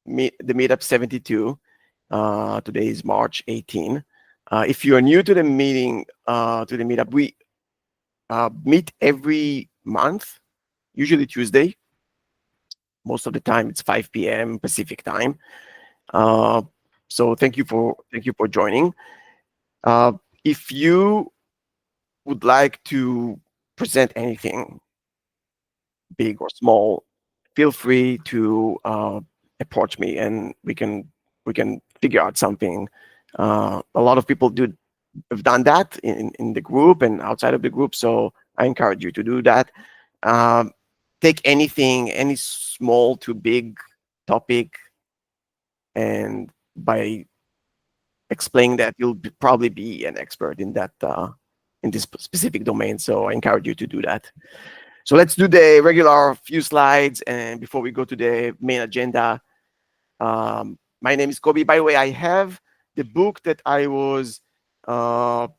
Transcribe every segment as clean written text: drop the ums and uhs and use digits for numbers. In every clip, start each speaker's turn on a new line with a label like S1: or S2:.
S1: the Meetup 72. Today is March 18. If you are new to the meeting, to the Meetup, we meet every month, usually Tuesday. Most of the time, it's 5 p.m. Pacific time. So thank you for joining. If you would like to present anything, big or small, feel free to approach me, and we can figure out something. A lot of people have done that in the group and outside of the group, so I encourage you to do that. Take anything, any small to big topic, and by explaining that, you'll probably be an expert in that in this specific domain. So I encourage you to do that. So let's do the regular few slides, and before we go to the main agenda, my name is Kobe. By the way, I have the book that I was a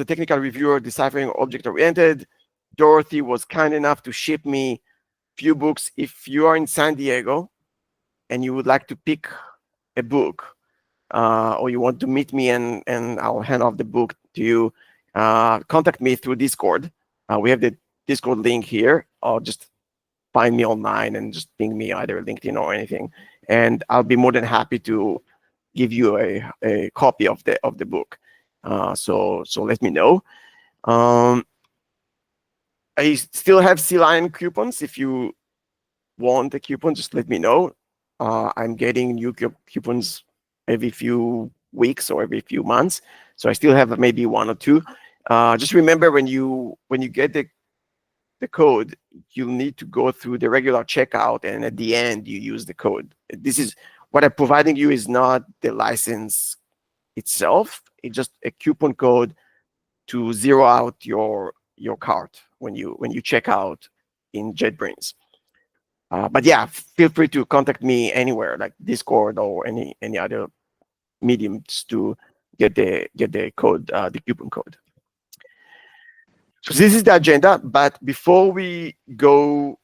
S1: technical reviewer, Deciphering Object-Oriented. Dorothy was kind enough to ship me a few books. If you are in San Diego and you would like to pick a book, or you want to meet me and I'll hand off the book to you, contact me through Discord. We have the Discord link here, or just find me online and just ping me either LinkedIn or anything, and I'll be more than happy to give you a copy of the book. So let me know. I still have Sea Lion coupons. If you want a coupon, just let me know. I'm getting new coupons every few weeks or every few months, so I still have maybe one or two. Just remember, when you get the code, you need to go through the regular checkout, and at the end you use the code. This is what I'm providing you, is not the license itself. It's just a coupon code to zero out your cart when you check out in JetBrains. But yeah, feel free to contact me anywhere, like Discord or any other mediums, to get the code, the coupon code. So this is the agenda. But before we go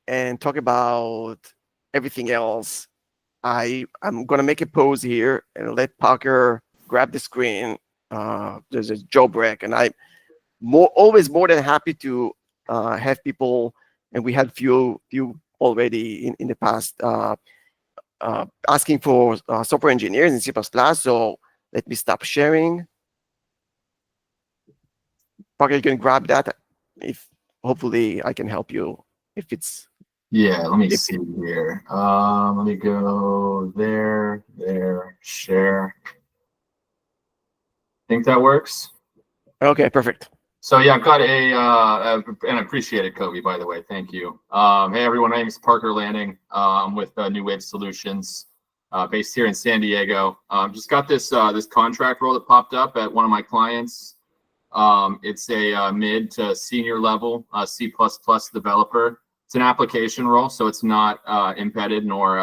S1: and talk about everything else, I'm gonna make a pause here and let Parker grab the screen. There's a job rec, and I'm always more than happy to have people, and we had few already in the past, asking for software engineers in C++. So let me stop sharing. Parker, you can grab that. If hopefully I can help you. If it's
S2: let me see here. Let me go there, share. Think that works?
S1: Okay, perfect.
S2: So yeah, I've got and I appreciate it, Kobe, by the way. Thank you. Hey everyone, my name is Parker Lanning. I'm with New Wave Solutions, based here in San Diego. Just got this contract role that popped up at one of my clients. It's a mid to senior level C++ developer. It's an application role, so it's not embedded nor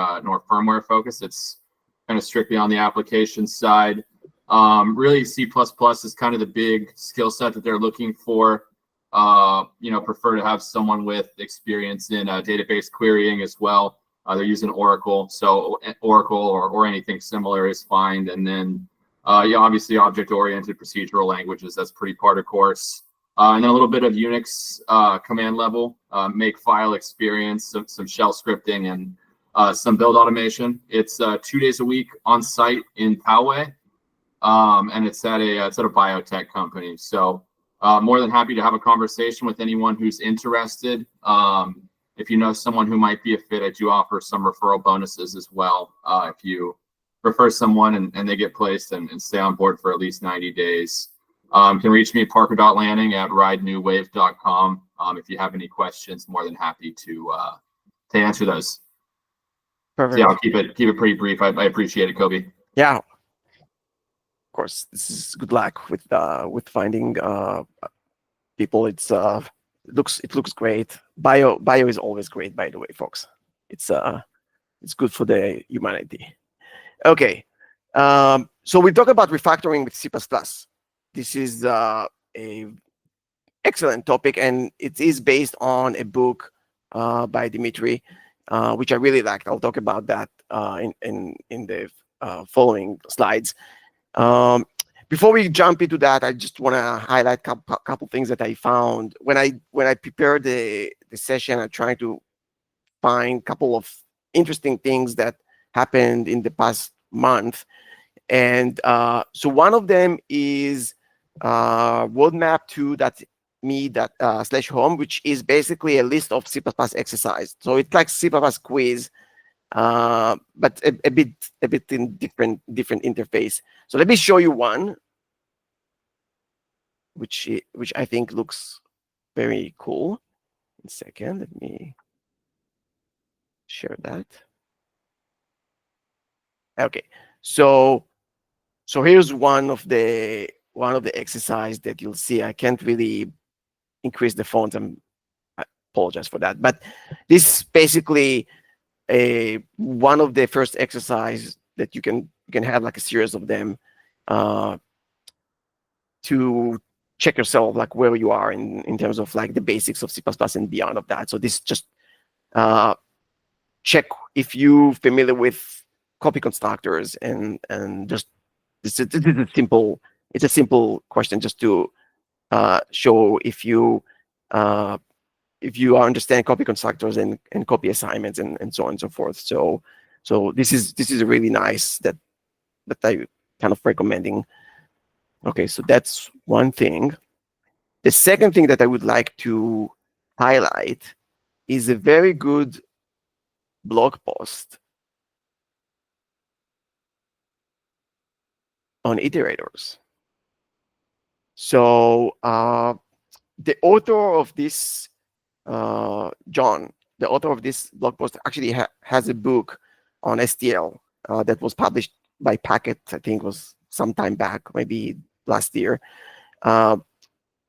S2: firmware focused. It's kind of strictly on the application side. Really, C++ is kind of the big skill set that they're looking for. Prefer to have someone with experience in database querying as well. They're using Oracle, so Oracle or anything similar is fine. And then, obviously object-oriented procedural languages, that's pretty part of course. And then a little bit of Unix command level, make file experience, some shell scripting, and some build automation. It's 2 days a week on site in Poway. And it's at a biotech company. So more than happy to have a conversation with anyone who's interested. If you know someone who might be a fit, I do offer some referral bonuses as well. If you refer someone and they get placed and stay on board for at least 90 days. You can reach me at parker.lanning@ridenewwave.com. If you have any questions, more than happy to answer those.
S1: Perfect.
S2: So yeah, I'll keep it pretty brief. I appreciate it, Kobe.
S1: Yeah. Of course, this is good luck with finding people. It looks great. Bio is always great, by the way, folks. It's good for the humanity. Okay, so we talk about refactoring with C++. This is a excellent topic, and it is based on a book by Dmitry, which I really liked. I'll talk about that in the following slides. Um, Before we jump into that, I just want to highlight a couple things that I found when I prepared the session. I'm trying to find a couple of interesting things that happened in the past month, and so one of them is roadmap to that me that slash home, which is basically a list of C++ exercise. So it's like C++ quiz, but a bit in different interface. So let me show you one, which I think looks very cool. 1 second, let me share that. Okay, so here's one of the exercise that you'll see. I can't really increase the font. I apologize for that, but this basically one of the first exercise that you can have like a series of them to check yourself like where you are in terms of like the basics of C++ and beyond of that. So this just check if you're familiar with copy constructors and just this is a simple, it's a simple question just to show if you understand copy constructors and copy assignments and so on and so forth. So this is really nice that I kind of recommending. Okay, so that's one thing. The second thing that I would like to highlight is a very good blog post on iterators. So the author of this, John, the author of this blog post actually has a book on STL that was published by Packet, I think was some time back, maybe last year.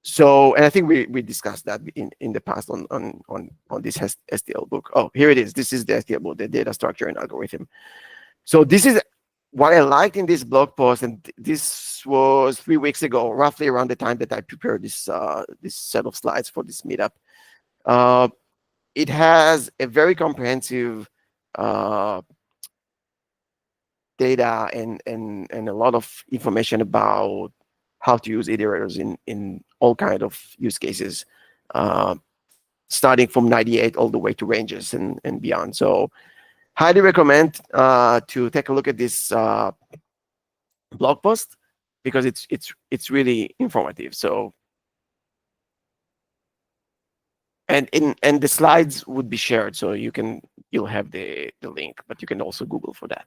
S1: So, and I think we discussed that in the past on this STL book. Oh, here it is. This is the STL book, the data structure and algorithm. So this is what I liked in this blog post, and this was 3 weeks ago, roughly around the time that I prepared this this set of slides for this meetup. It has a very comprehensive data and a lot of information about how to use iterators in all kind of use cases, starting from 98 all the way to ranges and beyond. So highly recommend to take a look at this blog post because it's really informative. So and the slides would be shared, so you'll have the link, but you can also Google for that.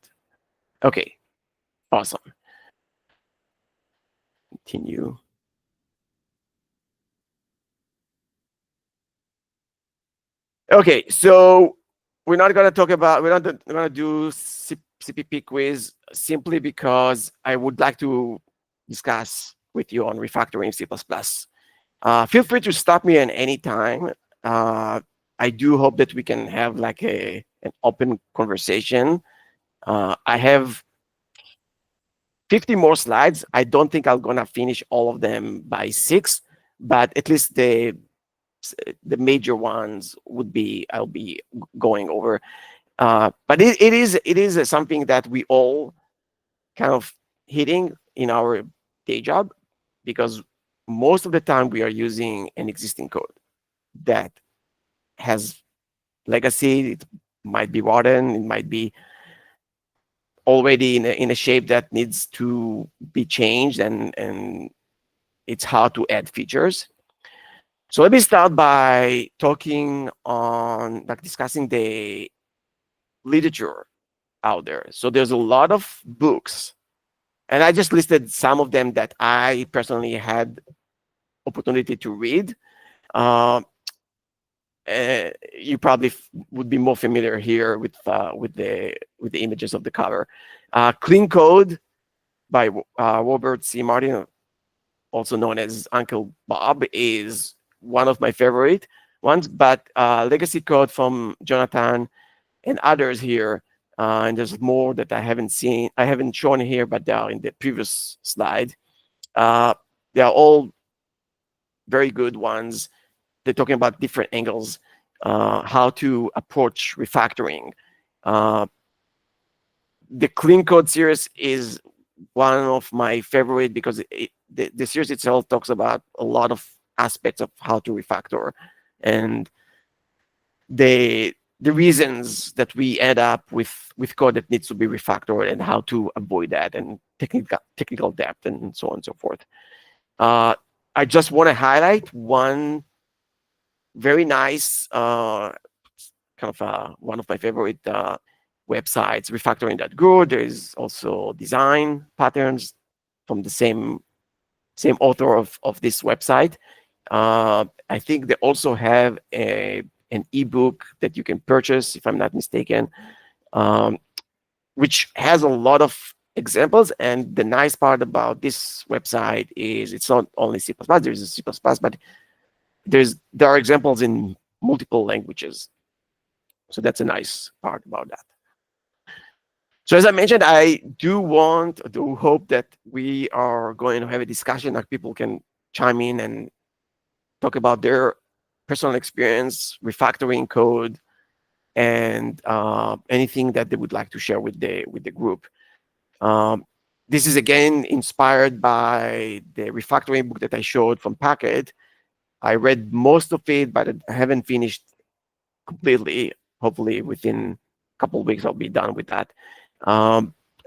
S1: Okay, awesome. Continue. Okay, so we're not going to do CPP quiz simply because I would like to discuss with you on refactoring C++. Feel free to stop me at any time. I do hope that we can have like an open conversation. I have 50 more slides. I don't think I'm gonna finish all of them by 6, but at least the major ones would be I'll be going over. But it is something that we all kind of hitting in our day job, because most of the time we are using an existing code that has legacy. It might be rotten. It might be already in a shape that needs to be changed, and it's hard to add features. So let me start by discussing the literature out there. So there's a lot of books, and I just listed some of them that I personally had opportunity to read. You probably would be more familiar here with the images of the cover. Clean Code by Robert C. Martin, also known as Uncle Bob, is one of my favorite ones. But Legacy Code from Jonathan and others here, and there's more that I haven't shown here, but they are in the previous slide. They are all very good ones. They're talking about different angles, how to approach refactoring, the clean code series is one of my favorite because the series itself talks about a lot of aspects of how to refactor and the reasons that we end up with code that needs to be refactored and how to avoid that and technical depth and so on and so forth. I just want to highlight one very nice one of my favorite websites, refactoring.good. There is also design patterns from the same author of this website. I think they also have an ebook that you can purchase, if I'm not mistaken, which has a lot of examples. And the nice part about this website is it's not only C++, there's a C++, but there are examples in multiple languages. So that's a nice part about that. So as I mentioned, I do hope that we are going to have a discussion that people can chime in and talk about their personal experience, refactoring code, and anything that they would like to share with the group. This is again inspired by the refactoring book that I showed from Packet. I read most of it, but I haven't finished completely. Hopefully within a couple of weeks, I'll be done with that.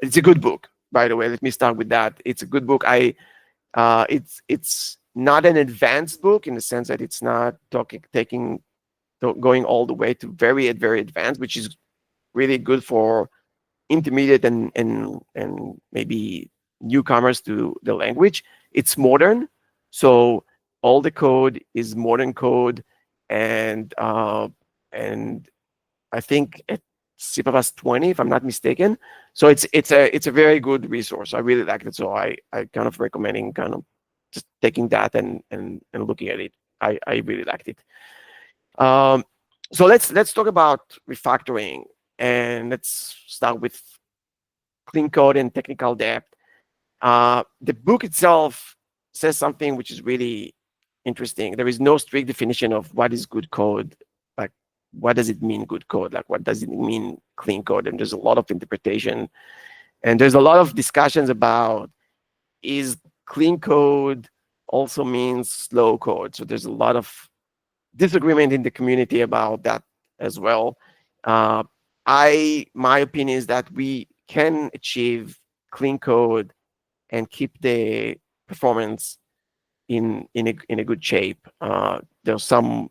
S1: It's a good book, by the way. Let me start with that. It's a good book. It's not an advanced book in the sense that it's not going all the way to very advanced, which is really good for intermediate and maybe newcomers to the language. It's modern, so all the code is modern code, and I think it's C++20, if I'm not mistaken. So it's a very good resource. I really like it. So I kind of recommending kind of just taking that and looking at it. I really liked it. So let's talk about refactoring, and let's start with clean code and technical depth. The book itself says something which is really interesting. There is no strict definition of what is good code. Like, what does it mean good code? Like, what does it mean clean code? And there's a lot of interpretation, and there's a lot of discussions about, is clean code also means slow code? So there's a lot of disagreement in the community about that as well. My opinion is that we can achieve clean code and keep the performance in a good shape. There's some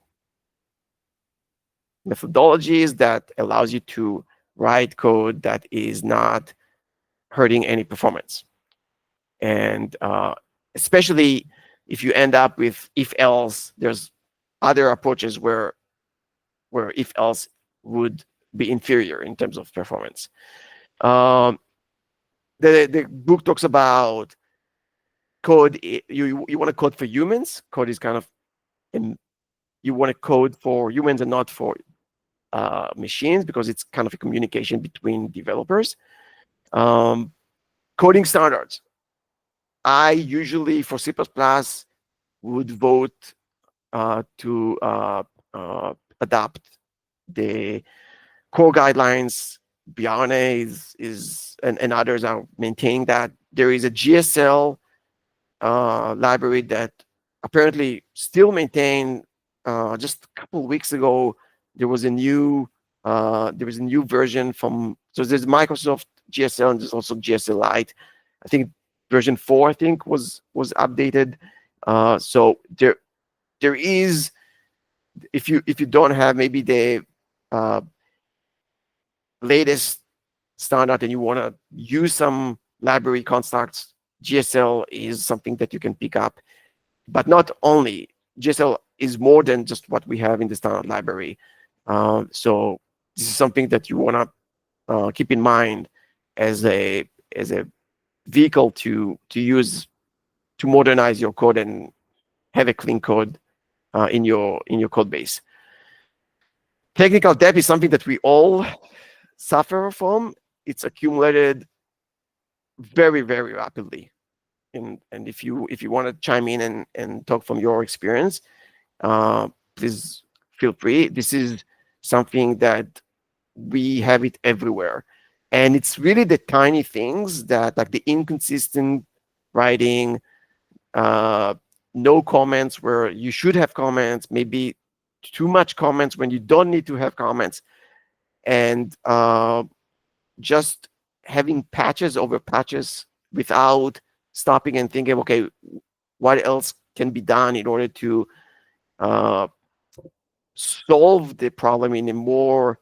S1: methodologies that allows you to write code that is not hurting any performance, and especially if you end up with if else. There's other approaches where if else would be inferior in terms of performance. The book talks about code. You want to code for humans. Code is kind of, you want to code for humans and not for machines, because it's kind of a communication between developers. Coding standards. I usually for C++ would vote to adopt the core guidelines. Biane and others are maintaining that. There is a GSL library that apparently still maintained. Just a couple of weeks ago, there was a new version from. So there's Microsoft GSL and there's also GSL Lite. I think version 4 was updated. So there is, if you don't have maybe the latest standard and you want to use some library constructs, GSL is something that you can pick up. But not only, GSL is more than just what we have in the standard library. So this is something that you want to keep in mind as a vehicle to use to modernize your code and have a clean code in your code base. Technical debt is something that we all suffer from. It's accumulated very, very rapidly. And if you want to chime in and talk from your experience, please feel free. This is something that we have it everywhere. And it's really the tiny things that, like the inconsistent writing, uh, no comments where you should have comments, maybe too much comments when you don't need to have comments, and just having patches over patches without stopping and thinking, okay, what else can be done in order to uh, solve the problem in a more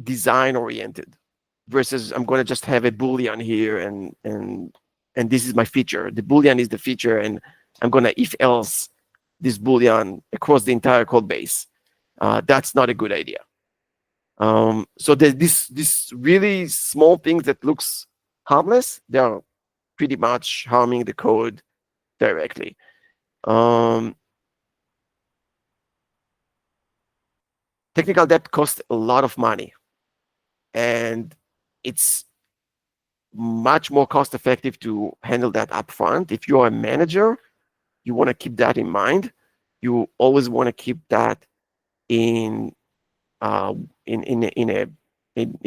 S1: design oriented, versus I'm going to just have a boolean here, and this is my feature. The boolean is the feature, and I'm going to if else this boolean across the entire code base. That's not a good idea. So this really small things that looks harmless, they are pretty much harming the code directly. Technical debt costs a lot of money, and it's much more cost effective to handle that upfront. If you're a manager, you want to keep that in mind. You always want to keep that in in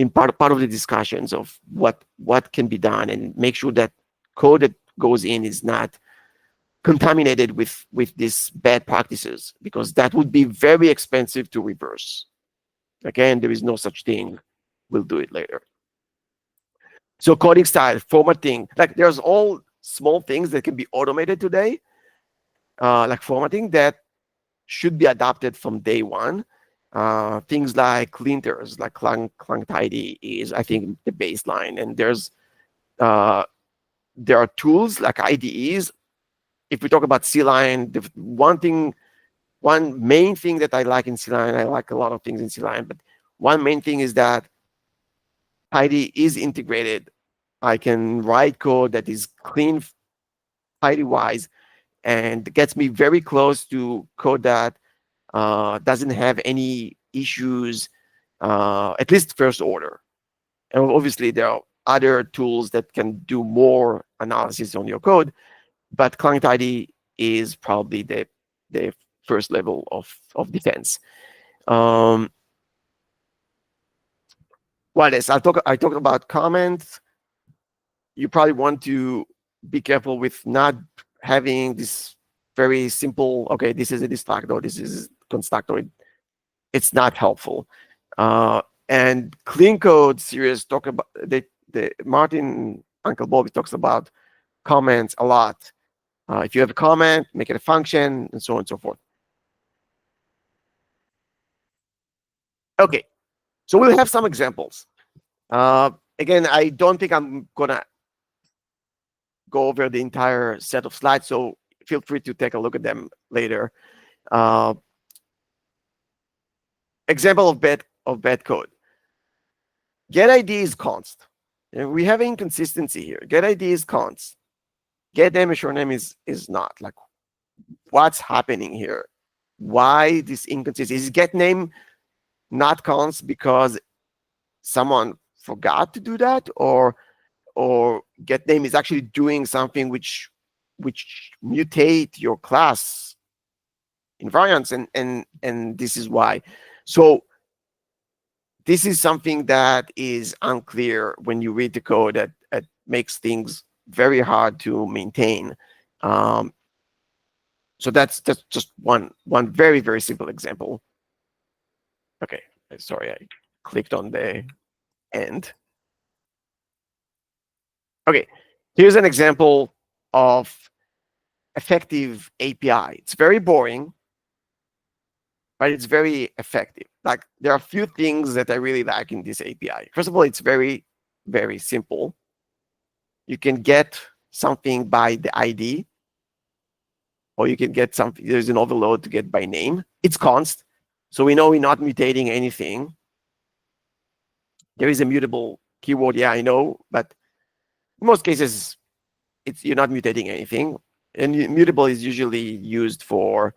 S1: part of the discussions of what can be done, and make sure that code that goes in is not contaminated with these bad practices, because that would be very expensive to reverse. Again, there is no such thing. We'll do it later. So coding style, formatting, like there's all small things that can be automated today, like formatting, that should be adopted from day one. Things like linters, like clang tidy is, I think, the baseline. And there are tools like IDEs. If we talk about C-Line, the one main thing that I like in C-Line, I like a lot of things in C-Line, but one main thing is that tidy is integrated. I can write code that is clean, tidy-wise, and gets me very close to code that doesn't have any issues, at least first order. And obviously, there are other tools that can do more analysis on your code, but client ID is probably the first level of defense. What else? I talked about comments. You probably want to be careful with not having this very simple, okay, this is a destructor, this is constructor. It's not helpful. And clean code series talk about the Martin Uncle Bobby talks about comments a lot. If you have a comment, make it a function, and so on and so forth. Okay, so we'll have some examples. Again, I don't think I'm gonna go over the entire set of slides, so feel free to take a look at them later. Example of bad code. Get ID is const. And we have inconsistency here. Get ID is const. Get name and short name is not. Like, what's happening here? Why this inconsistency? Is get name not const because someone forgot to do that, or get name is actually doing something which mutate your class invariants, and this is why. So this is something that is unclear when you read the code, that makes things very hard to maintain. So that's just one very, very simple example. Okay, sorry, I clicked on the end. Okay, here's an example of effective API. It's very boring, but it's very effective. Like, there are a few things that I really like in this API. First of all, it's very, very simple. You can get something by the ID, or you can get something, there's an overload to get by name. It's const, so we know we're not mutating anything. There is a mutable keyword, yeah, I know, but in most cases, you're not mutating anything. And mutable is usually used for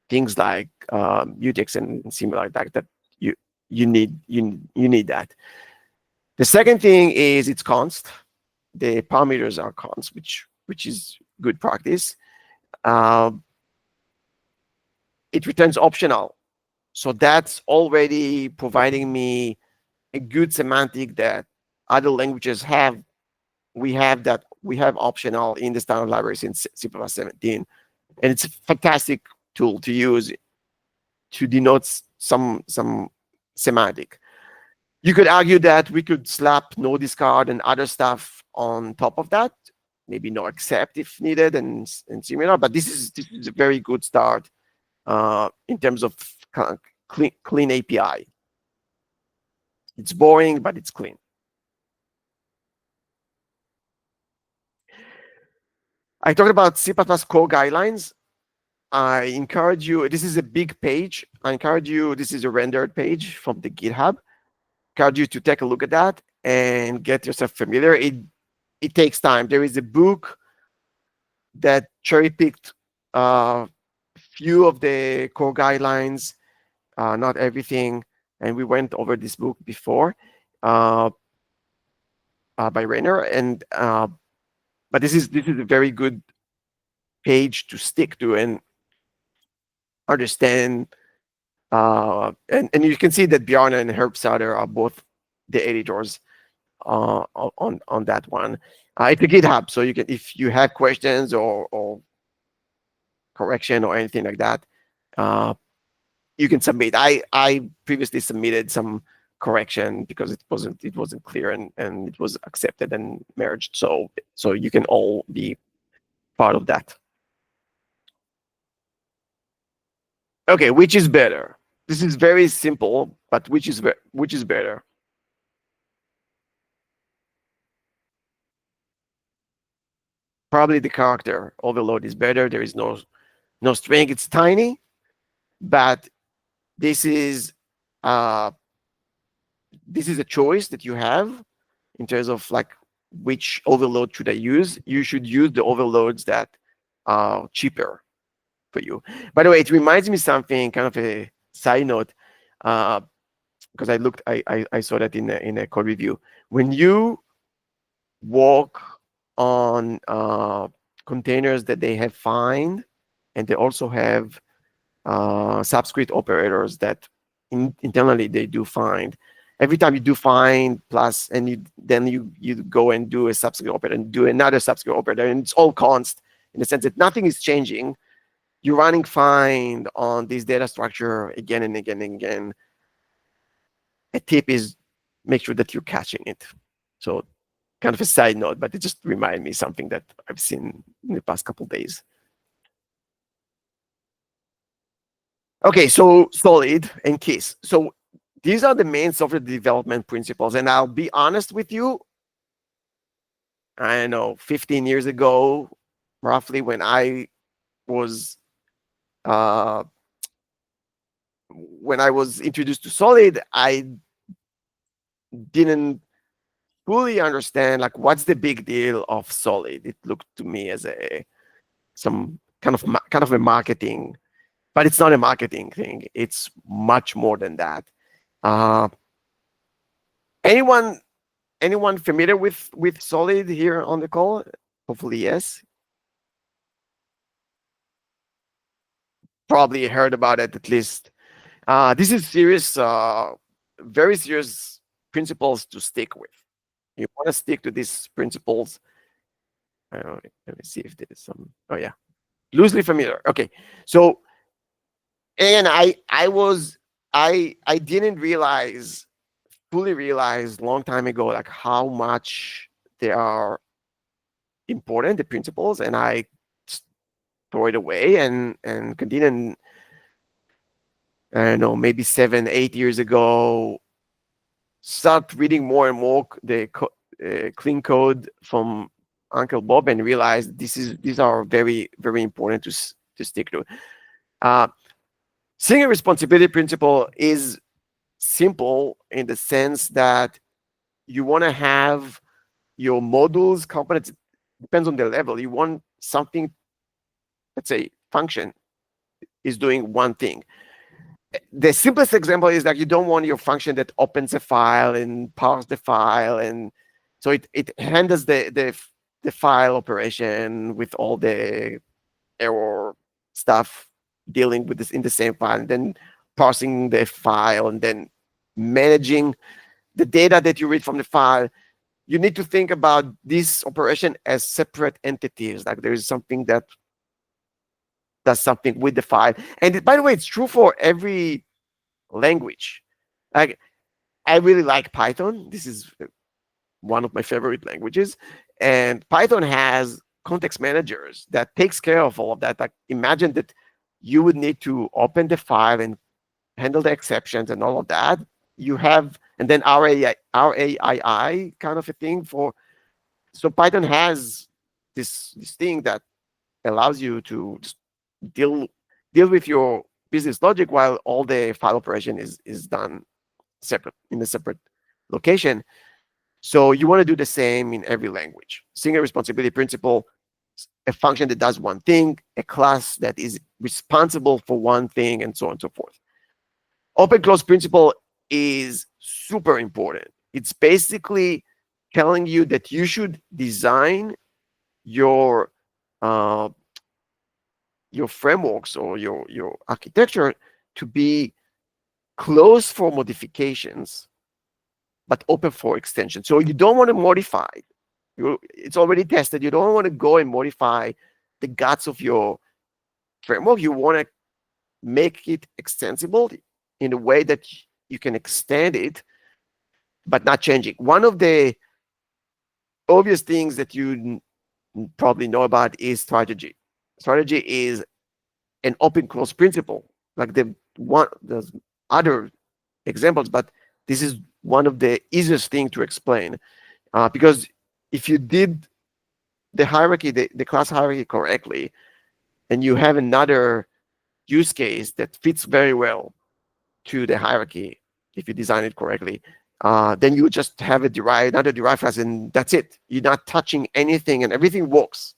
S1: things like mutex and similar like that you need that. The second thing is it's const. The parameters are const, which is good practice. It returns optional, so that's already providing me a good semantic that other languages have. We have that. We have optional in the standard libraries in C++17, and it's a fantastic tool to use to denote some semantic. You could argue that we could slap no discard and other stuff on top of that, maybe no accept if needed and similar. But this is a very good start in terms of clean API. It's boring, but it's clean. I talked about C++ core guidelines. I encourage you, this is a big page. I encourage you, this is a rendered page from the GitHub. Encourage you to take a look at that and get yourself familiar. It takes time. There is a book that cherry-picked a few of the core guidelines, not everything. And we went over this book before by Rainer. And but this is a very good page to stick to and understand. And you can see that Bjarne and Herb Sauter are both the editors on that one. It's a GitHub, so you can, if you have questions or correction or anything like that, you can submit. I previously submitted some correction because it wasn't clear and it was accepted and merged. So you can all be part of that. Okay, which is better? This is very simple, but which is better? Probably the character overload is better. There is no string. It's tiny, but this is a choice that you have in terms of like which overload should I use. You should use the overloads that are cheaper for you. By the way, it reminds me something, kind of a side note, because I saw that in a code review. When you work on containers that they have find, and they also have subscript operators that internally they do find. Every time you do find plus, and then you go and do a subscript operator and do another subscript operator, and it's all const in the sense that nothing is changing. You're running find on this data structure again and again and again. A tip is make sure that you're catching it. So kind of a side note, but it just reminded me something that I've seen in the past couple of days. Okay, so solid and KISS. So these are the main software development principles. And I'll be honest with you, I know 15 years ago, roughly, when I was introduced to solid, I didn't fully understand like what's the big deal of solid. It looked to me as some kind of a marketing, but it's not a marketing thing. It's much more than that. Anyone familiar with solid here on the call? Hopefully yes. Probably heard about it at least. This is serious, very serious principles to stick with. You want to stick to these principles. Let me see if there's some. Oh yeah, loosely familiar. Okay, so and I didn't fully realize long time ago like how much they are important, the principles, and I throw it away and continued. I don't know, maybe 7-8 years ago, start reading more and more the clean code from Uncle Bob and realized these are very, very important to stick to. Single responsibility principle is simple in the sense that you want to have your modules, components, depends on the level. You want something, let's say function is doing one thing. The simplest example is that you don't want your function that opens a file and parse the file, and so it handles the file operation with all the error stuff dealing with this in the same file, and then parsing the file, and then managing the data that you read from the file, you need to think about this operation as separate entities. Like there is something that does something with the file. And by the way, it's true for every language. Like I really like Python. This is one of my favorite languages. And Python has context managers that takes care of all of that. Like imagine that you would need to open the file and handle the exceptions and all of that. You have, and then RAII kind of a thing for, so Python has this thing that allows you to just deal with your business logic while all the file operation is done separate in a separate location. So you want to do the same in every language. Single responsibility principle, a function that does one thing, a class that is responsible for one thing, and so on and so forth. Open close principle is super important. It's basically telling you that you should design your uh, frameworks or your architecture to be closed for modifications, but open for extension. So you don't want to modify. It's already tested. You don't want to go and modify the guts of your framework. You want to make it extensible in a way that you can extend it, but not change it. One of the obvious things that you probably know about is strategy. Strategy is an open close principle. Like there's other examples, but this is one of the easiest thing to explain, because if you did the hierarchy, the class hierarchy correctly, and you have another use case that fits very well to the hierarchy, if you design it correctly, then you just have another derived class, and that's it. You're not touching anything, and everything works.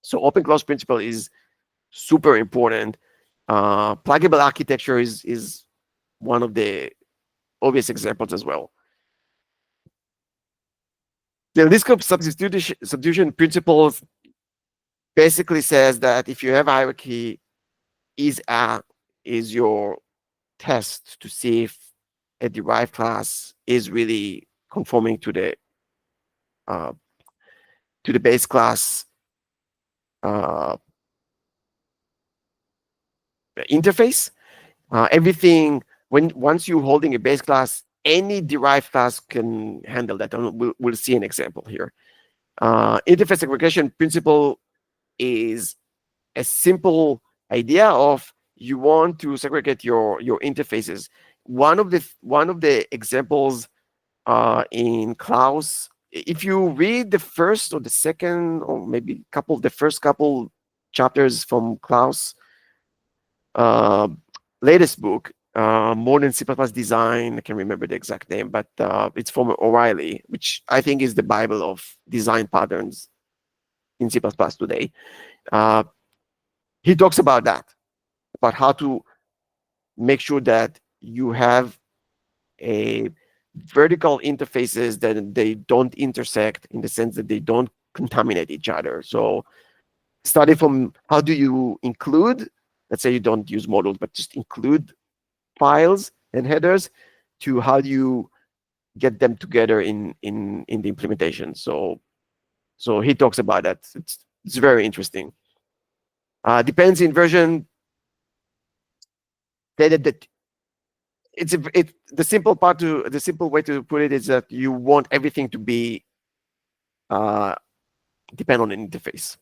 S1: So open close principle is super important. Pluggable architecture is one of the obvious examples as well. The list of substitution principles basically says that if you have a hierarchy, is your test to see if a derived class is really conforming to the base class interface. Everything once you're holding a base class, any derived class can handle that. And we'll see an example here. Interface segregation principle is a simple idea of you want to segregate your interfaces. One of the examples in Klaus, if you read the first or the second or maybe the first couple chapters from Klaus' latest book, More Than C++ Design, I can't remember the exact name, but it's from O'Reilly, which I think is the Bible of design patterns in C++ today. He talks about that, about how to make sure that you have a vertical interfaces that they don't intersect, in the sense that they don't contaminate each other. So starting from how do you include, let's say you don't use modules, but just include files and headers, to how do you get them together in the implementation. So he talks about that. It's very interesting. Depends in version. That the simple way to put it is that you want everything to be depend on an interface.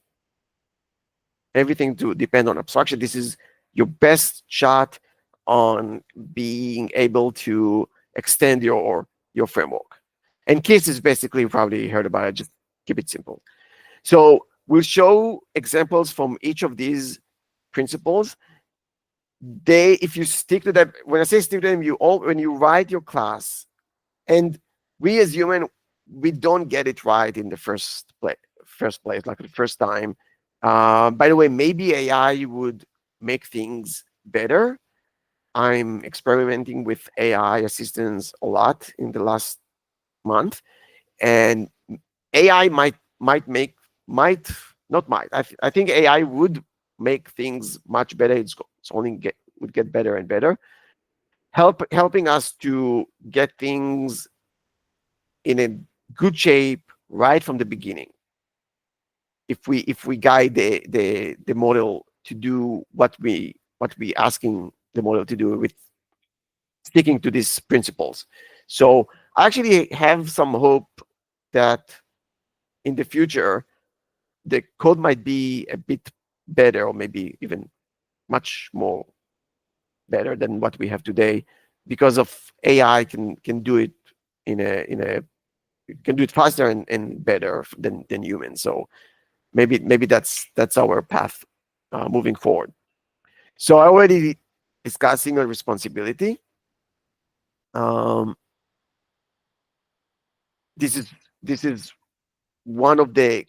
S1: Everything to depend on abstraction. This is your best shot on being able to extend your framework. And KISS is basically, you probably heard about it, just keep it simple. So we'll show examples from each of these principles. If you stick to them, when I say stick to them, when you write your class, and we as human, we don't get it right in the first place, like the first time. By the way, maybe AI would make things better. I'm experimenting with AI assistants a lot in the last month, and AI I think AI would make things much better. Would get better and better. helping us to get things in a good shape right from the beginning. If we guide the model to do what we asking the model to do with sticking to these principles. So I actually have some hope that in the future the code might be a bit better, or maybe even much more better than what we have today, because of AI can do it in a can do it faster and better than humans. So maybe that's our path moving forward. So I already discussed single responsibility. Um, this is this is one of the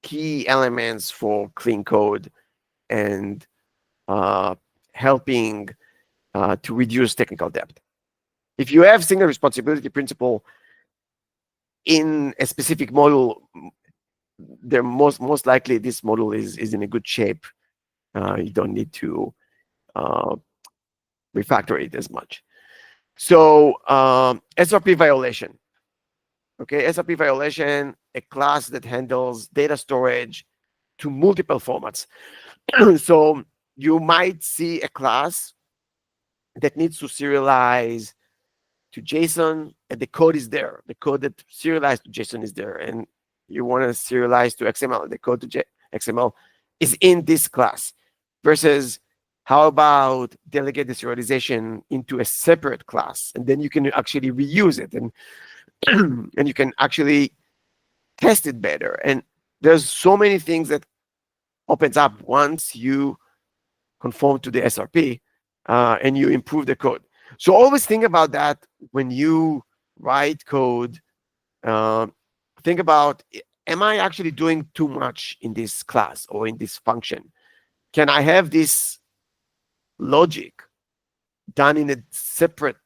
S1: key elements for clean code and uh, helping to reduce technical debt. If you have single responsibility principle in a specific model, there most likely this model is in a good shape. You don't need to uh, refactor it as much. So SRP violation. Okay, SRP violation, a class that handles data storage to multiple formats. So you might see a class that needs to serialize to JSON, and the code is there. The code that serialized to JSON is there, and you want to serialize to XML. The code to XML is in this class. Versus, how about delegate the serialization into a separate class, and then you can actually reuse it, and and you can actually test it better. And there's so many things that opens up once you conform to the SRP and you improve the code. So always think about that when you write code. Think about, am I actually doing too much in this class or in this function? Can I have this logic done in a separate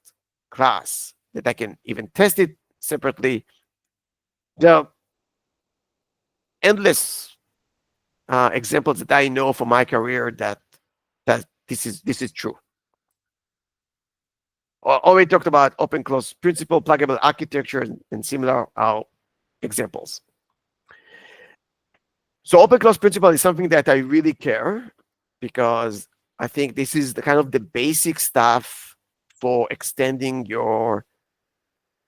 S1: class that I can even test it separately? There are endless examples that I know from my career that this is true. Already talked about open close principle, pluggable architecture, and similar examples. So open close principle is something that I really care, because I think this is the kind of the basic stuff for extending your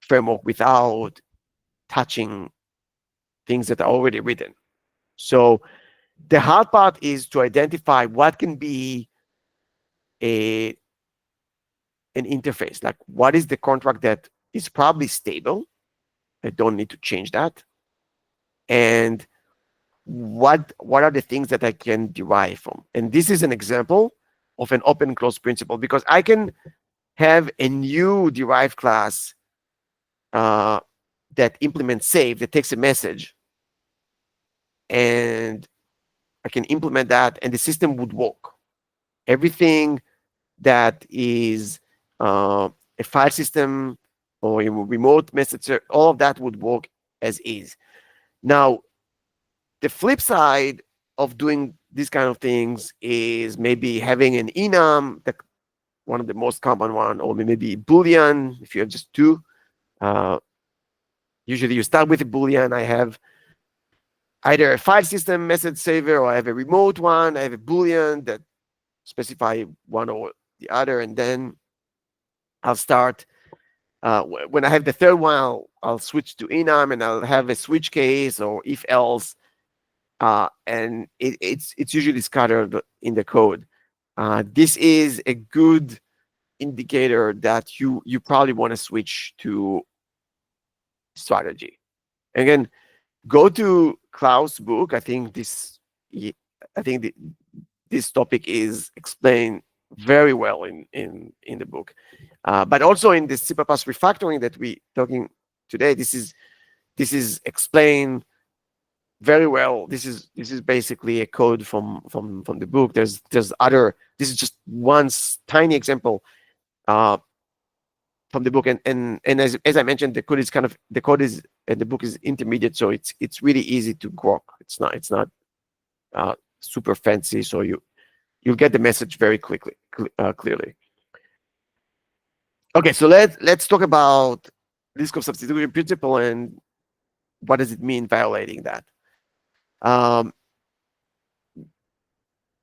S1: framework without touching things that are already written. So the hard part is to identify what can be an interface. Like, what is the contract that is probably stable? I don't need to change that. And what are the things that I can derive from? And this is an example of an open close principle, because I can have a new derived class that implements save, that takes a message, and I can implement that, and the system would work. Everything that is a file system or a remote message, all of that would work as is. Now, the flip side of doing these kind of things is maybe having an enum, one of the most common one, or maybe Boolean if you have just two. Usually you start with a Boolean. I have either a file system message saver, or I have a remote one. I have a Boolean that specify one or the other, and then I'll start. When I have the third one, I'll switch to enum, and I'll have a switch case or if else, and it's usually scattered in the code. This is a good indicator that you probably want to switch to strategy. Again, go to Klaus' book. I think this topic is explained very well in the book, but also in the C++ refactoring that we talking today. This is explained very well. This is basically a code from the book. There's other. This is just one tiny example from the book, and as I mentioned, the code is and the book is intermediate, so it's really easy to grok. It's not super fancy, so you'll get the message very quickly, clearly. Okay, so let's talk about risk of substitution principle and what does it mean violating that. Um,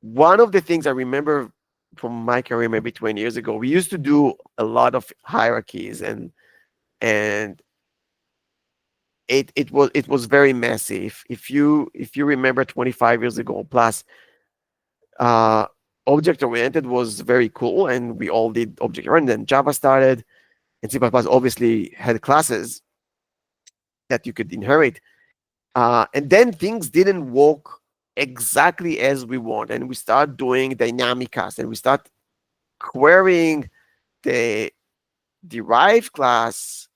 S1: One of the things I remember from my career maybe 20 years ago, we used to do a lot of hierarchies and it was very messy. If you remember 25 years ago plus, uh, object oriented was very cool and we all did object oriented. Then Java started and C++ obviously had classes that you could inherit. And then things didn't work exactly as we want. And we start doing dynamic cast and we start querying the derived class.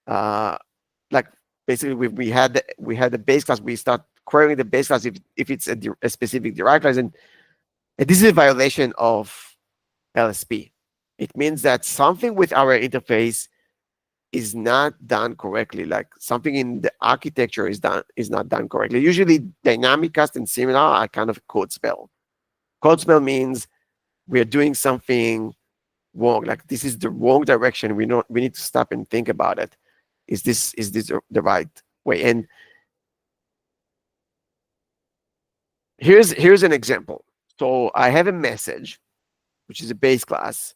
S1: Uh, like basically we had the base class, we start querying the base class if it's a specific derived class. And this is a violation of LSP. It means that something with our interface is not done correctly, like something in the architecture is not done correctly. Usually dynamic cast and similar are kind of code spell. Code spell means we're doing something wrong, like this is the wrong direction. We need to stop and think about it. Is this the right way? And here's an example. So I have a message, which is a base class,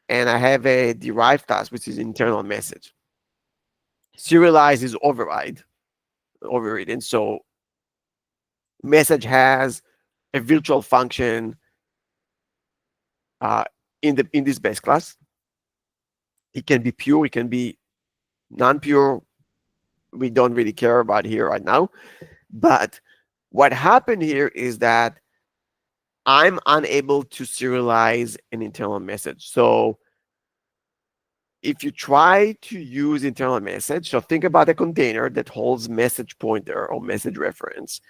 S1: and I have a derived class, which is internal message. Serialize is overridden. So message has a virtual function uh, in this base class. It can be pure, it can be non-pure. We don't really care about here right now. But what happened here is that I'm unable to serialize an internal message. So if you try to use internal message, so think about a container that holds message pointer or message reference,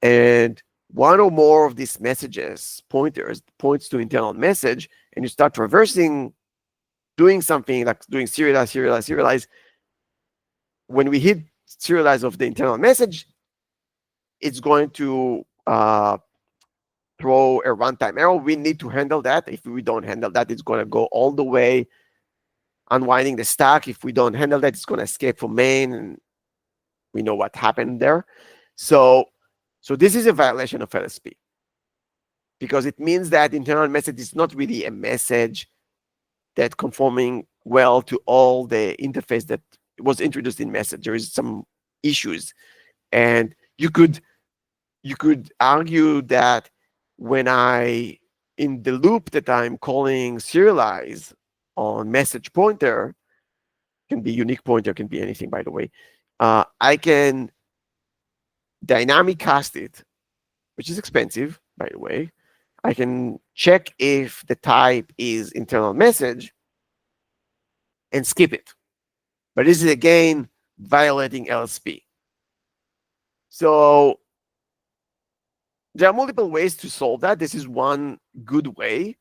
S1: and one or more of these messages pointers points to internal message, and you start reversing, doing something like doing serialize. When we hit serialize of the internal message, it's going to throw a runtime error. We need to handle that. If we don't handle that, it's going to go all the way unwinding the stack. If we don't handle that, it's going to escape from main, and we know what happened there. So this is a violation of LSP because it means that internal message is not really a message that conforming well to all the interface that was introduced in message. There is some issues, and you could argue that when I in the loop that I'm calling serialize on message pointer, can be unique pointer, can be anything, by the way. I can dynamic cast it, which is expensive, by the way. I can check if the type is internal message and skip it. But this is again violating LSP. So there are multiple ways to solve that. This is one good way.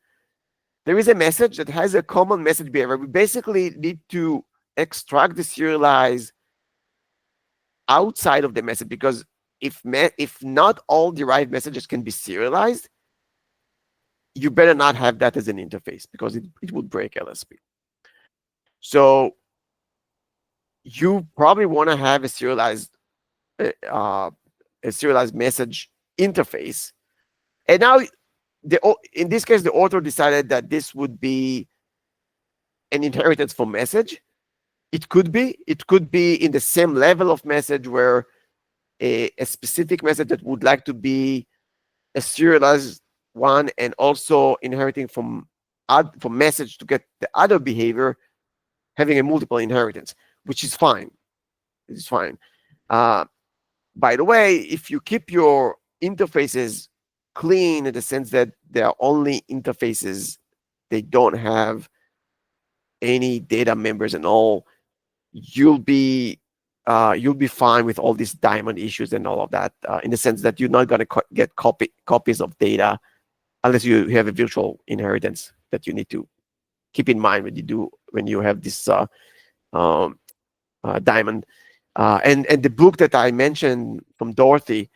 S1: There is a message that has a common message behavior. We basically need to extract the serialize outside of the message, because if not all derived messages can be serialized, you better not have that as an interface because it would break LSP. So you probably want to have uh, a serialized message interface. And now, in this case, the author decided that this would be an inheritance from message. It could be in the same level of message where a specific message that would like to be a serialized one and also inheriting from message to get the other behavior, having a multiple inheritance, which is fine. It's fine. By the way, if you keep your interfaces clean in the sense that they are only interfaces, they don't have any data members and all, you'll be fine with all these diamond issues and all of that, in the sense that you're not going to get copies of data unless you have a virtual inheritance that you need to keep in mind when you have this um, diamond. And the book that I mentioned from Dorothy,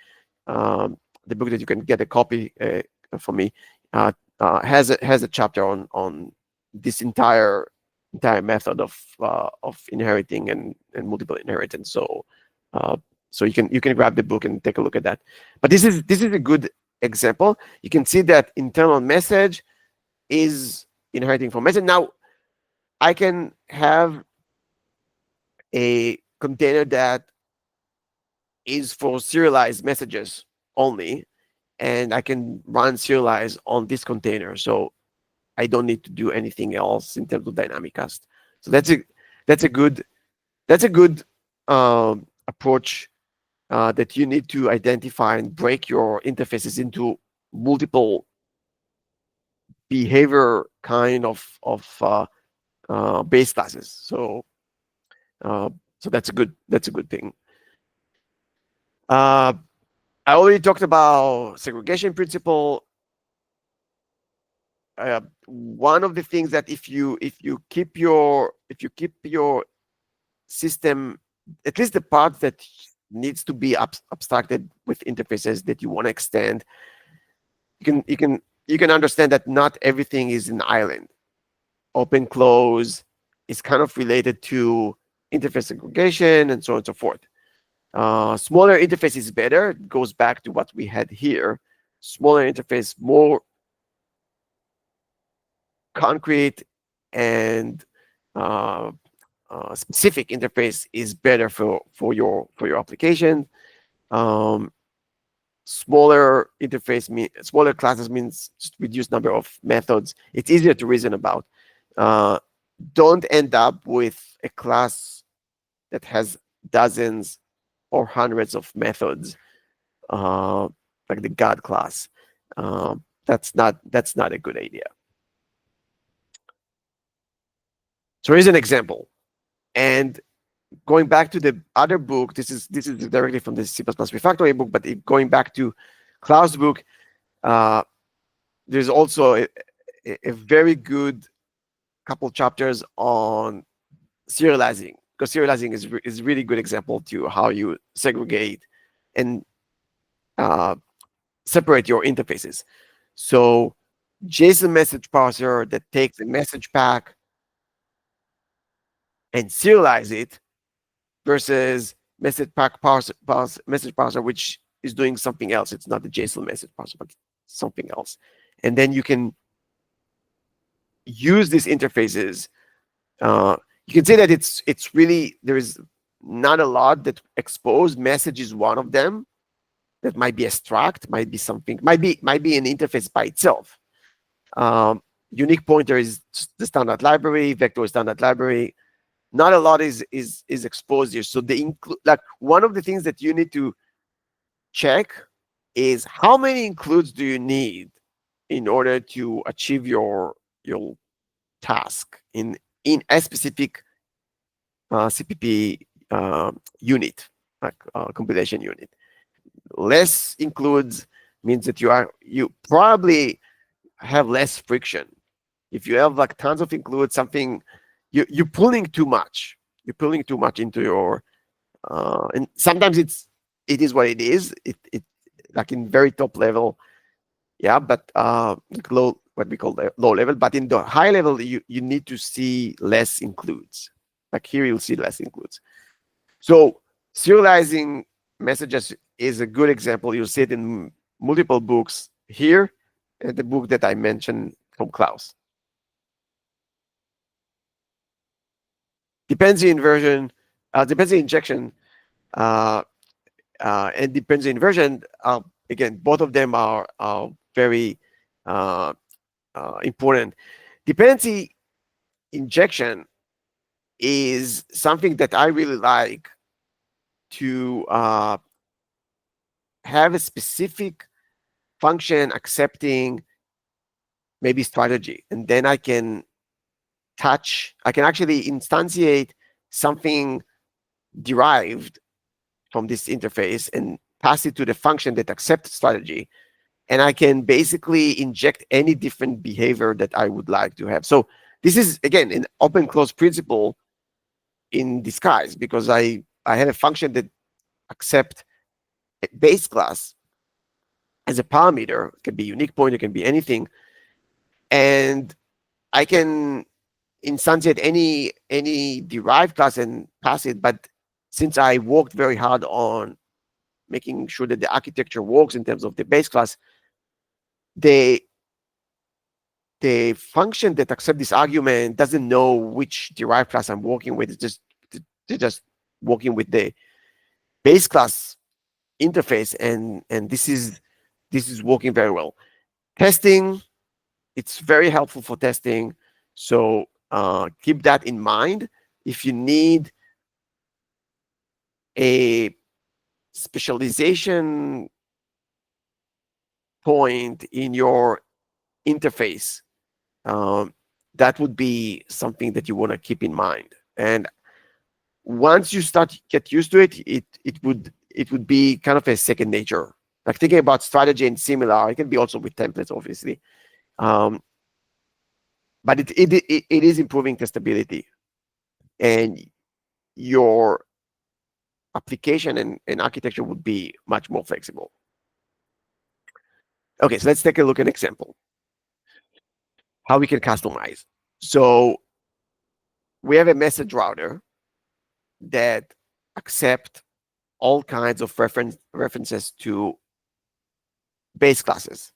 S1: the book that you can get a copy from me, has a chapter on this entire entire method of inheriting and multiple inheritance. So so you can grab the book and take a look at that. But this is a good example. You can see that internal message is inheriting from message. Now I can have a container that is for serialized messages only, and I can run serialize on this container. So I don't need to do anything else in terms of dynamic cast. So that's a good approach that you need to identify and break your interfaces into multiple behavior kind of base classes. Uh, so that's a good thing. I already talked about segregation principle. One of the things that if you keep your system, at least the part that needs to be abstracted with interfaces that you want to extend, you can understand that not everything is an island. Open close is kind of related to interface segregation and so on and so forth. Smaller interface is better. It goes back to what we had here. Smaller interface, more concrete and specific interface is better for your application. Smaller interface smaller classes means just reduced number of methods. It's easier to reason about. Don't end up with a class that has dozens or hundreds of methods, like the God class. That's not a good idea. So here's an example. And going back to the other book, this is directly from the C++ refactoring book, but going back to Klaus' book, there's also a very good couple chapters on serializing, because serializing is a really good example to how you segregate and separate your interfaces. So JSON message parser that takes a message pack and serialize it versus message parser, which is doing something else. It's not the JSON message parser, but something else. And then you can use these interfaces. You can say that it's really, there is not a lot that expose. Message is one of them that might be abstract, might be something, might be an interface by itself. Unique pointer is the standard library, vector is standard library. Not a lot is exposed here. So they include, like, one of the things that you need to check is how many includes do you need in order to achieve your task in a specific CPP unit, like compilation unit. Less includes means that you probably have less friction. If you have like tons of includes, something you're pulling too much. You're pulling too much into your and sometimes it is what it is. It like in very top level, yeah, but low, what we call the low level. But in the high level, you need to see less includes. Like here, you'll see less includes. So serializing messages is a good example. You'll see it in multiple books here, and the book that I mentioned from Klaus. Dependency inversion, dependency injection, and dependency inversion. Again, both of them are very important. Dependency injection is something that I really like to have a specific function accepting maybe strategy, and then I can actually instantiate something derived from this interface and pass it to the function that accepts strategy. And I can basically inject any different behavior that I would like to have. So this is, again, an open close principle in disguise, because I have a function that accepts a base class as a parameter. It can be unique pointer, it can be anything. And I can instantiate any derived class and pass it. But since I worked very hard on making sure that the architecture works in terms of the base class, the the function that accepts this argument doesn't know which derived class I'm working with. It's just they're just working with the base class interface, and this is working very well. Testing, it's very helpful for testing. So keep that in mind. If you need a specialization point in your interface, um, that would be something that you want to keep in mind. And once you start get used to it, it would be kind of a second nature. Like thinking about strategy and similar, it can be also with templates, obviously. Um, but it is improving testability, and your application and architecture would be much more flexible. Okay, so let's take a look at an example how we can customize. So we have a message router that accept all kinds of references to base classes.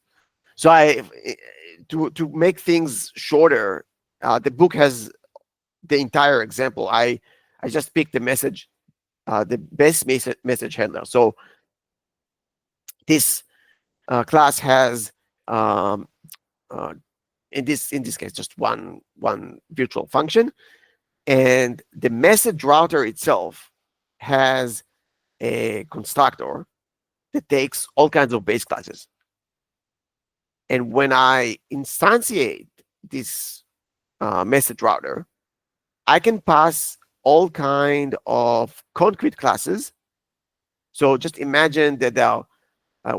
S1: So to make things shorter, the book has the entire example. I just picked the message, the base message handler. So this class has um, uh, in this case just one virtual function, and the message router itself has a constructor that takes all kinds of base classes. And when I instantiate this message router, I can pass all kind of concrete classes. So just imagine that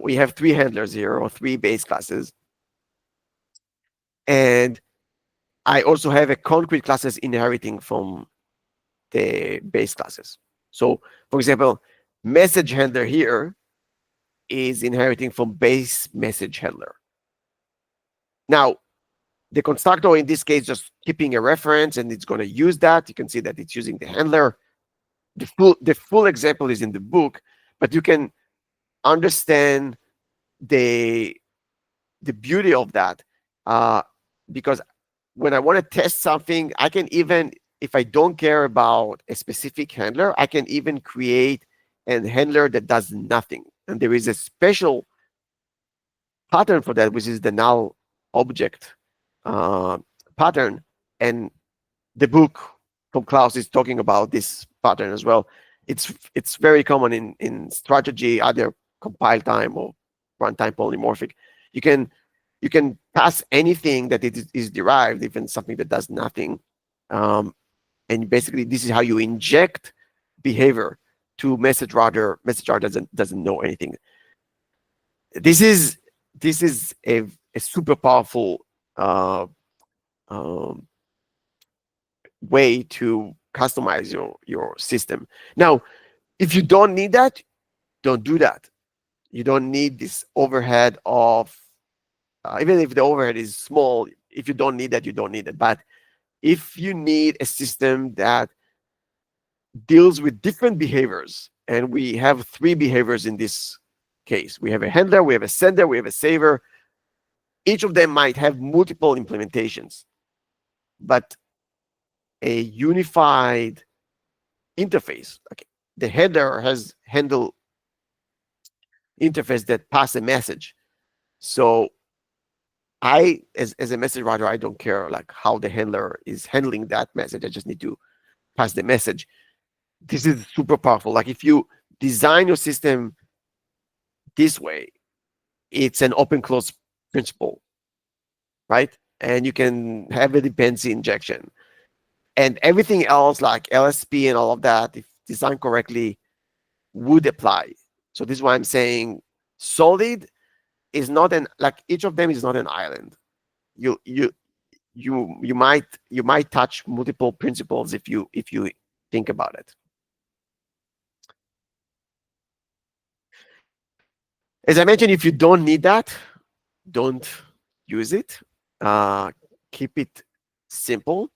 S1: we have three handlers here, or three base classes, and I also have a concrete classes inheriting from the base classes. So, for example, message handler here is inheriting from base message handler. Now, the constructor in this case just keeping a reference, and it's going to use that. You can see that it's using the handler. The full example is in the book, but you can understand the the beauty of that, uh, because when I want to test something, I can even, if I don't care about a specific handler, I can even create a handler that does nothing. And there is a special pattern for that, which is the null object uh, pattern. And the book from Klaus is talking about this pattern as well. It's very common in strategy, either compile time or runtime polymorphic. You can you can pass anything that it is derived, even something that does nothing. Um, and basically, this is how you inject behavior to message router. Message router doesn't know anything. This is a super powerful uh, um, way to customize your system. Now, if you don't need that, don't do that. You don't need this overhead of even if the overhead is small. If you don't need that, you don't need it. But if you need a system that deals with different behaviors, and we have three behaviors in this case, we have a handler, we have a sender, we have a saver. Each of them might have multiple implementations, but a unified interface. Okay, the handler has handle interface that pass a message. So as a message writer, I don't care like how the handler is handling that message. I just need to pass the message. This is super powerful. Like if you design your system this way, it's an open close principle, right? And you can have a dependency injection, and everything else like LSP and all of that, if designed correctly, would apply. So this is why I'm saying solid is not an, like each of them is not an island. You you you might touch multiple principles if you think about it. As I mentioned, if you don't need that, don't use it. Uh, Keep it simple.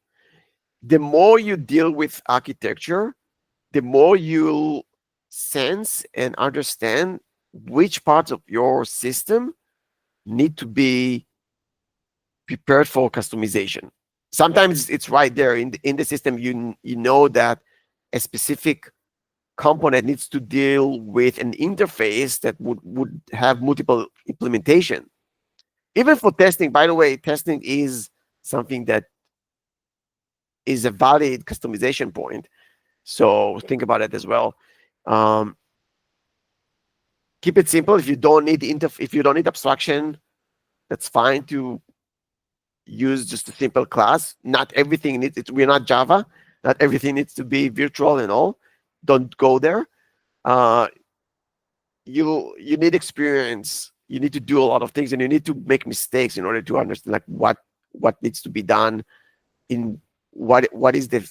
S1: the more you deal with architecture, the more you'll sense and understand which parts of your system need to be prepared for customization. Sometimes it's right there in the system. You know that a specific component needs to deal with an interface that would have multiple implementation. Even for testing, by the way, testing is something that is a valid customization point. So think about it as well. Um, Keep it simple. If you don't need if you don't need abstraction, that's fine to use just a simple class. Not everything needs it. We're not Java. Not everything needs to be virtual and all. Don't go there. Uh, you need experience. You need to do a lot of things, and you need to make mistakes in order to understand like what needs to be done in what is the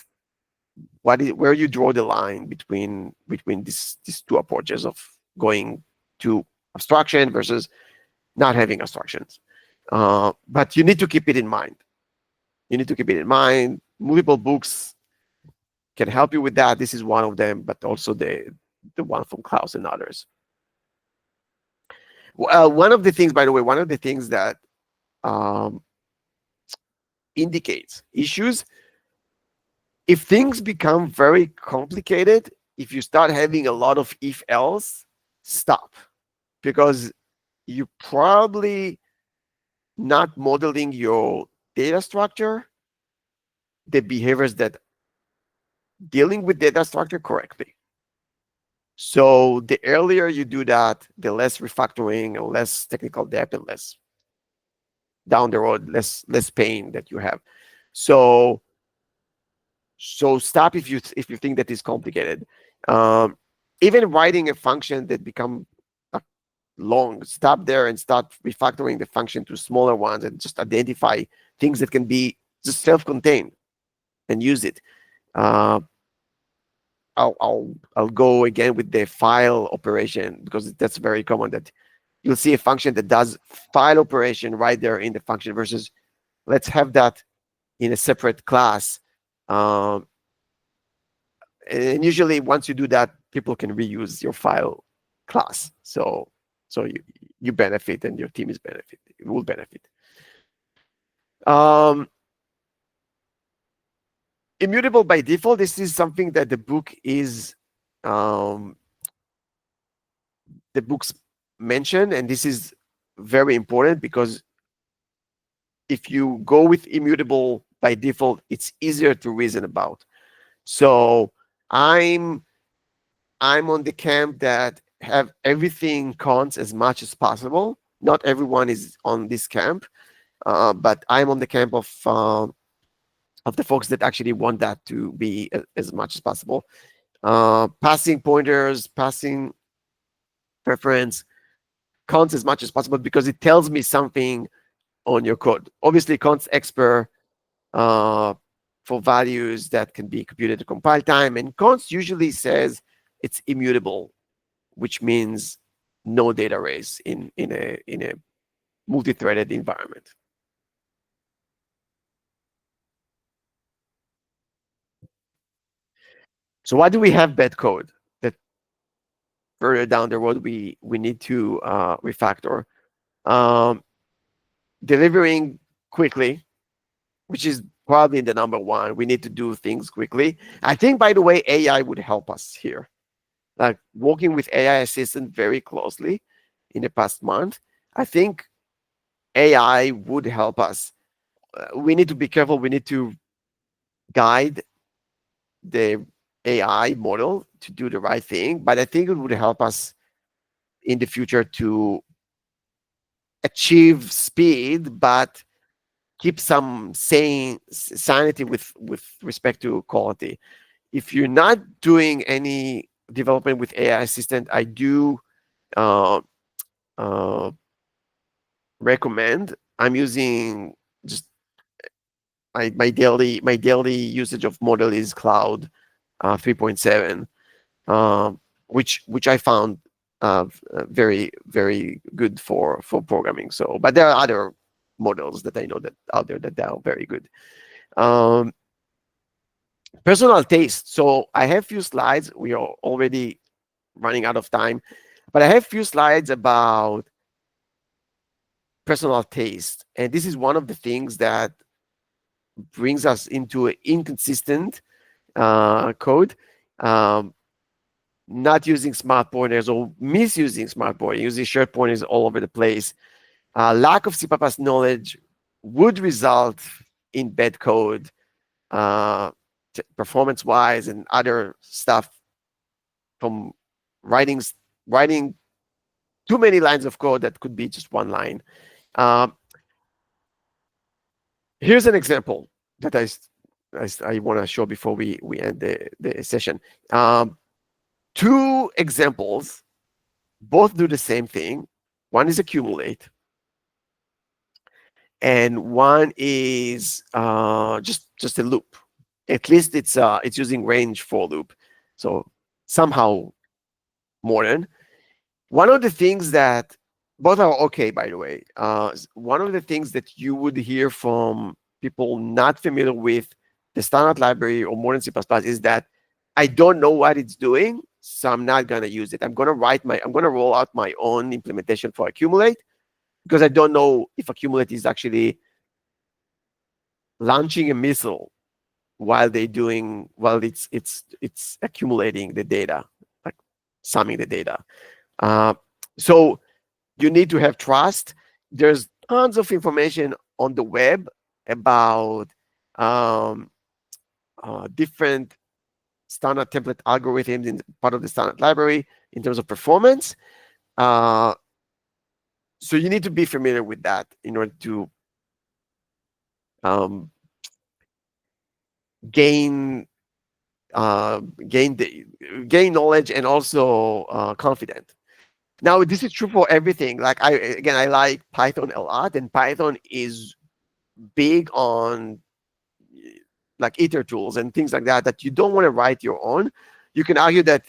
S1: where you draw the line between these two approaches of going to abstraction versus not having abstractions. But you need to keep it in mind. You need to keep it in mind. Multiple books can help you with that. This is one of them, but also the one from Klaus and others. One of the things, by the way, one of the things that um, indicates issues, if things become very complicated, if you start having a lot of if else, stop, because you probably not modeling your data structure, the behaviors that dealing with data structure correctly. So the earlier you do that, the less refactoring and less technical debt and less down the road, less pain that you have. So stop if you think that is complicated. Um, Even writing a function that become long, stop there and start refactoring the function to smaller ones and just identify things that can be just self-contained and use it. Uh, I'll go again with the file operation because that's very common that you'll see a function that does file operation right there in the function versus let's have that in a separate class. Um, and usually once you do that, people can reuse your file class. So you benefit and your team is benefit. It will benefit. Um, Immutable by default. This is something that um, the books mention, and this is very important because if you go with immutable by default, it's easier to reason about. So I'm on the camp that have everything cons as much as possible. Not everyone is on this camp, but I'm on the camp of the folks that actually want that to be as much as possible. Passing pointers, passing preference, cons as much as possible because it tells me something on your code. Obviously, cons expr for values that can be computed at compile time, and cons usually says it's immutable, which means no data race in a multi-threaded environment. So why do we have bad code that further down the road we need to refactor? Delivering quickly, which is probably the number one. We need to do things quickly. I think, by the way, AI would help us here. Like working with AI assistant very closely in the past month, I think AI would help us. We need to be careful. We need to guide the AI model to do the right thing, but I think it would help us in the future to achieve speed, but keep some sanity with respect to quality. If you're not doing any development with AI assistant, I do uh, uh, recommend. I'm using just my daily usage of model is Cloud 3.7, which I found very good for programming. So, but there are other models that I know that out there that are very good. Um, Personal taste. So I have few slides. We are already running out of time, but I have few slides about personal taste. And this is one of the things that brings us into an inconsistent code. Um, Not using smart pointers or misusing smart pointers, using shared pointers all over the place. Lack of C++ knowledge would result in bad code, uh, performance-wise, and other stuff from writing writing too many lines of code that could be just one line. Um, Here's an example that I want to show before we end the session. Two examples, both do the same thing. One is accumulate, and one is just a loop. At least it's using range for loop, so somehow modern. One of the things that both are okay, by the way. One of the things that you would hear from people not familiar with the standard library or modern C++ is that I don't know what it's doing, so I'm not gonna use it. I'm gonna roll out my own implementation for accumulate because I don't know if accumulate is actually launching a missile while it's accumulating the data, like summing the data. Uh, so you need to have trust. There's tons of information on the web about um, different standard template algorithms in part of the standard library in terms of performance. Uh, so you need to be familiar with that in order to um, gain gain knowledge and also confidence. Now, this is true for everything. Like I like Python a lot, and Python is big on like iter tools and things like that that you don't want to write your own. You can argue that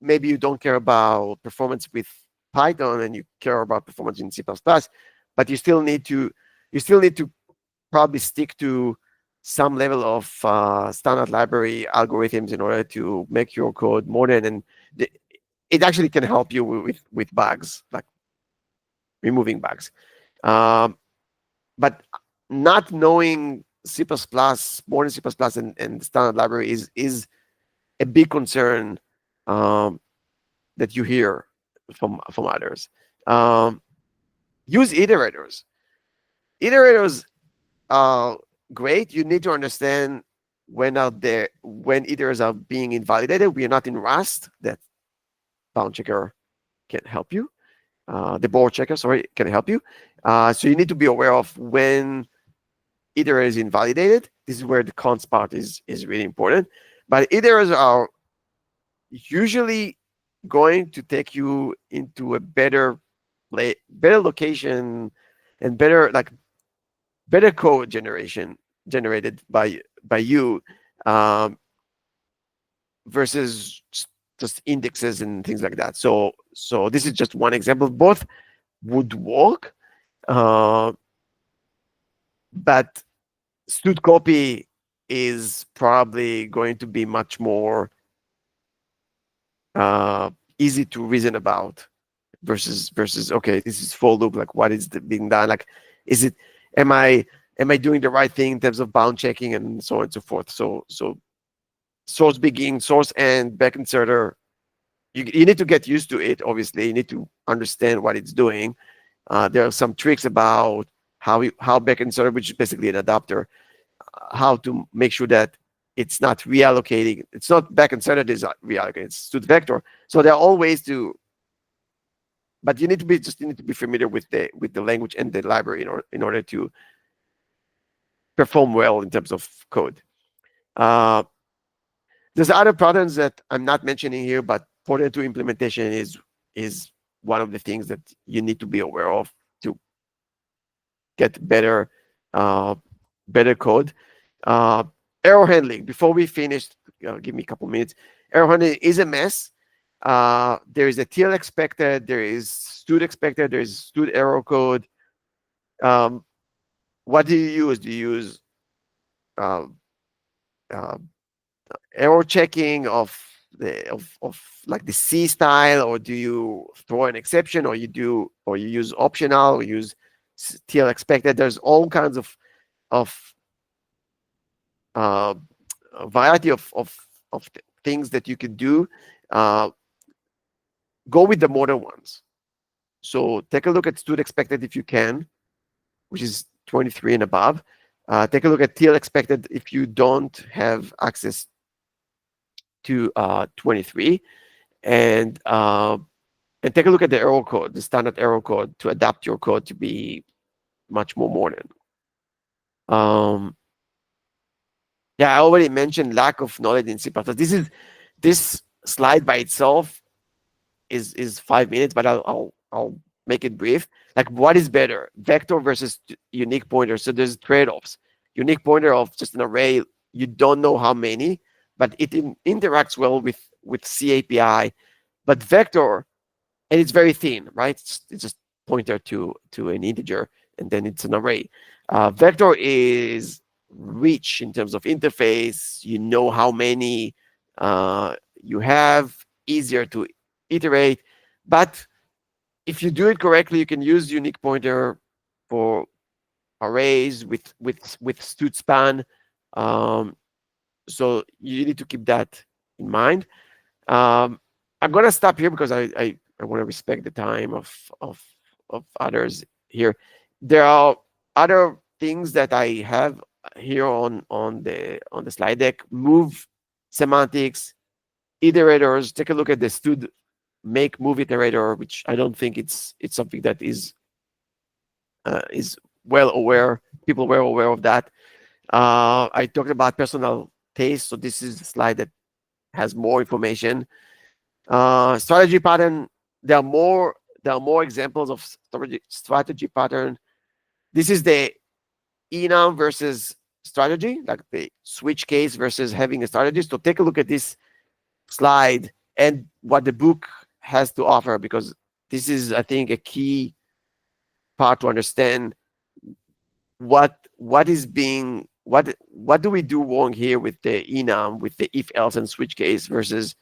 S1: maybe you don't care about performance with Python and you care about performance in C++, but you still need to probably stick to some level of standard library algorithms in order to make your code modern, and it actually can help you with bugs, like removing bugs. Um, but not knowing C++, modern C++, and standard library is a big concern um, that you hear from others. Um, Use iterators. Iterators are great. You need to understand when iterators are being invalidated. We are not in Rust. That bound checker can help you. The board checker, sorry, can help you. So you need to be aware of when iter is invalidated. This is where the const part is really important. But iterators are usually going to take you into a better location, and better code generation generated by you, um, versus just indexes and things like that. So this is just one example. Both would work, uh, but std copy is probably going to be much more uh, easy to reason about versus okay, this is for loop, like what is being done, like is it am I doing the right thing in terms of bound checking and so on and so forth. So source begin, source end, back inserter, you need to get used to it. Obviously you need to understand what it's doing. There are some tricks about how back inserter, which is basically an adapter, how to make sure that it's not reallocating. It's not back inserted is reallocated. It's to the vector. So there are all ways to, but you need to be familiar with the language and the library in order to perform well in terms of code. Uh, there's other patterns that I'm not mentioning here, but Porter 2 implementation is one of the things that you need to be aware of to get uh, better code. Uh, Error handling. Before we finish, give me a couple minutes. Error handling is a mess. There is a TL expected. There is stud expected. There is stud error code. Um, what do you use? Do you use uh, uh, error checking of of like the C style, or do you throw an exception, or you use optional, or use TL expected? There's all kinds of uh, a variety of things that you can do. Uh, go with the modern ones. So take a look at stood expected if you can, which is 23 and above. Take a look at TL expected if you don't have access to 23, and take a look at the error code, the standard error code, to adapt your code to be much more modern. Yeah, I already mentioned lack of knowledge in C++. This slide by itself is 5 minutes, but I'll make it brief. Like, what is better, vector versus unique pointer? So there's trade-offs. Unique pointer of just an array, you don't know how many, but it interacts well with C API. But vector, and it's very thin, right? It's just pointer to an integer, and then it's an array. Vector is rich in terms of interface. You know how many you have, easier to iterate. But if you do it correctly, you can use unique pointer for arrays with stood span. So you need to keep that in mind. I'm gonna stop here because I want to respect the time of others here. There are other things that I have here on the slide deck. Move semantics, iterators. Take a look at the stood make move iterator, which I don't think it's something that is well aware. People were aware of that. I talked about personal taste, so this is a slide that has more information. Strategy pattern. There are more examples of strategy pattern. This is the enum versus strategy, like the switch case versus having a strategy. So take a look at this slide and what the book has to offer, because this is, I think, a key part to understand what do we do wrong here with the enum, with the if else and switch case versus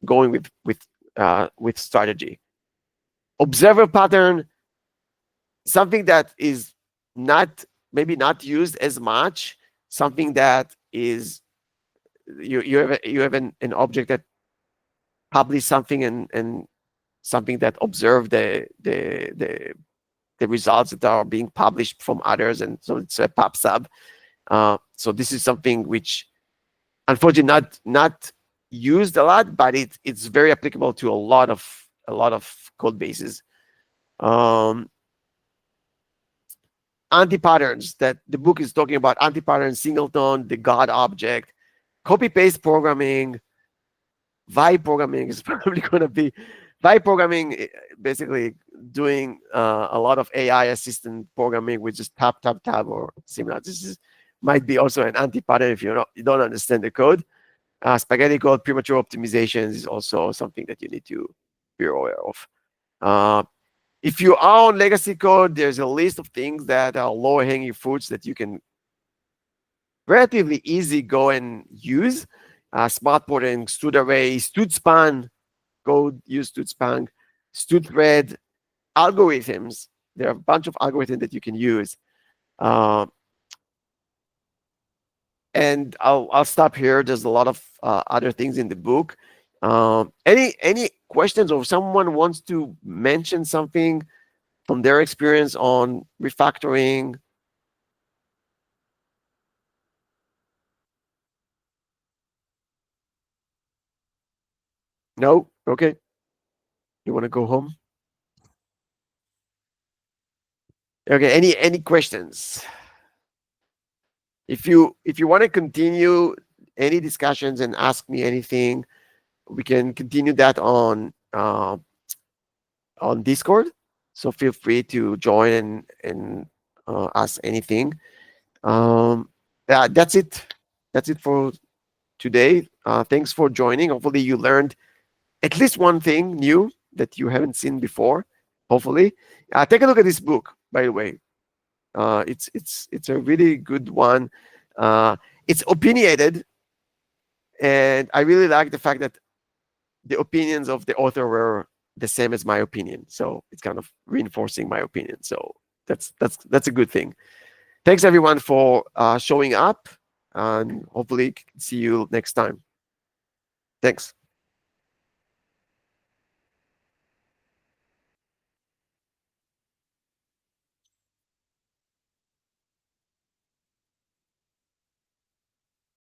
S1: going with strategy. Observer pattern, something that is maybe not used as much, something that is you have an object that publish something, and something that observe the results that are being published from others, and so it's a pub sub. So this is something which unfortunately not used a lot, but it's very applicable to a lot of code bases. Anti-patterns, that the book is talking about, anti-pattern, singleton, the God object, copy-paste programming. Vibe programming is probably going to be vibe programming, basically doing a lot of AI assistant programming with just tab or similar. Might be also an anti-pattern if you don't understand the code. Spaghetti code, premature optimizations is also something that you need to be aware of. If you are on legacy code, there's a list of things that are lower hanging fruits that you can relatively easy go and use. Smart porting, stood array, stood span, go use stood span, stood thread, algorithms. There are a bunch of algorithms that you can use. And I'll stop here. There's a lot of other things in the book. Any questions, or someone wants to mention something from their experience on refactoring? No? Okay. You want to go home? Okay. Any questions? If you want to continue any discussions and ask me anything, we can continue that on Discord. So feel free to join and ask anything. That's it. That's it for today. Thanks for joining. Hopefully you learned at least one thing new that you haven't seen before. Hopefully, take a look at this book. By the way, it's a really good one. It's opinionated. And I really like the fact that the opinions of the author were the same as my opinion. So it's kind of reinforcing my opinion. So that's a good thing. Thanks everyone for showing up, and hopefully see you next time. Thanks.